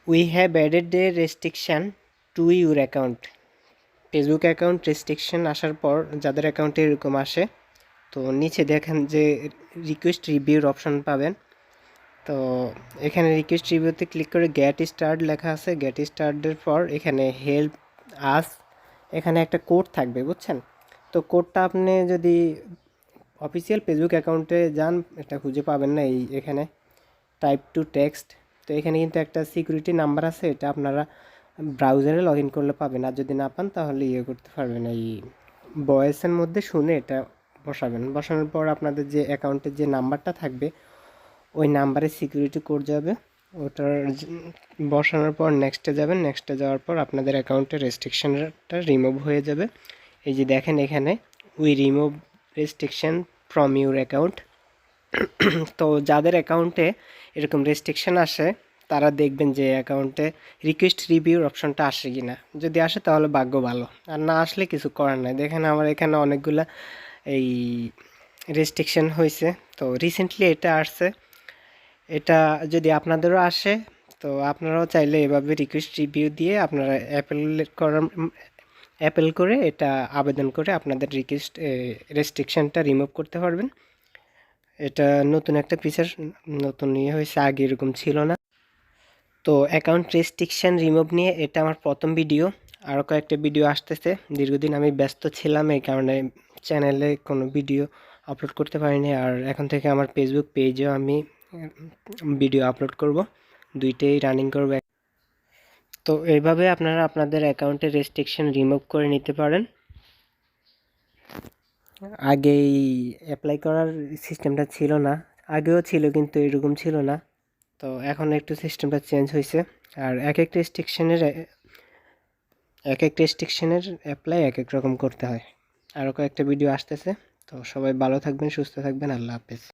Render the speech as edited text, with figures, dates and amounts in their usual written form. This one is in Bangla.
We have added a restriction to your account. Facebook account restriction আসার পর যাদের অ্যাকাউন্টে এরকম আসে, তো নিচে দেখেন যে রিকোয়েস্ট রিভিউর অপশন পাবেন। তো এখানে রিকোয়েস্ট রিভিউতে ক্লিক করে গেট স্টার্ট লেখা আছে। গেট স্টার্টের পর এখানে হেল্প আস, এখানে একটা কোড থাকবে, বুঝছেন? তো কোডটা আপনি যদি অফিসিয়াল ফেসবুক অ্যাকাউন্টে যান, এটা খুঁজে পাবেন না। এখানে টাইপ টু টেক্সট, তো এখানে কিন্তু একটা সিকিউরিটি নাম্বার আছে, এটা আপনারা ব্রাউজারে লগ ইন করলে পাবেন। আর যদি না পান তাহলে করতে পারবেন, এই ভয়েসের মধ্যে শুনে এটা বসাবেন। বসানোর পর আপনাদের যে অ্যাকাউন্টের যে নাম্বারটা থাকবে ওই নাম্বারে সিকিউরিটি কোড যাবে, ওটার বসানোর পর নেক্সটে যাবেন। নেক্সটে যাওয়ার পর আপনাদের অ্যাকাউন্টের রেস্ট্রিকশনটা রিমুভ হয়ে যাবে। এই যে দেখেন এখানে we remove restriction from your account. তো যাদের অ্যাকাউন্টে এরকম রেস্ট্রিকশন আসে তারা দেখবেন যে অ্যাকাউন্টে রিকোয়েস্ট রিভিউর অপশনটা আসে কি না। যদি আসে তাহলে ভাগ্য ভালো, আর না আসলে কিছু করার নাই। দেখেন আমার এখানে অনেকগুলা এই রেস্ট্রিকশন হয়েছে, তো রিসেন্টলি এটা আসছে। এটা যদি আপনাদেরও আসে তো আপনারাও চাইলে এভাবে রিকোয়েস্ট রিভিউ দিয়ে আপনারা অ্যাপেল করে এটা আবেদন করে আপনাদের রেস্ট্রিকশনটা রিমুভ করতে পারবেন। এটা নতুন একটা ফিচার, নতুন হয়েছে, আগে এরকম ছিল না। তো অ্যাকাউন্ট রেস্ট্রিকশন রিমুভ নিয়ে এটা আমার প্রথম ভিডিও। আরও কয়েকটা ভিডিও আসতেছে। দীর্ঘদিন আমি ব্যস্ত ছিলাম, এই কারণে চ্যানেলে কোনো ভিডিও আপলোড করতে পারিনি। আর এখন থেকে আমার ফেসবুক পেজেও আমি ভিডিও আপলোড করব, দুইটাই রানিং করব। তো এইভাবে আপনারা আপনাদের অ্যাকাউন্টের রেস্ট্রিকশন রিমুভ করে নিতে পারেন। আগেই অ্যাপ্লাই করার সিস্টেমটা ছিল না, আগেও ছিল কিন্তু এরকম ছিল না। তো এখন একটু সিস্টেমটা চেঞ্জ হয়েছে। আর এক এক রেস্ট্রিকশনের অ্যাপ্লাই এক এক রকম করতে হয়। আরও কয়েকটা ভিডিও আসতেছে। তো সবাই ভালো থাকবেন, সুস্থ থাকবেন। আল্লাহ হাফেজ।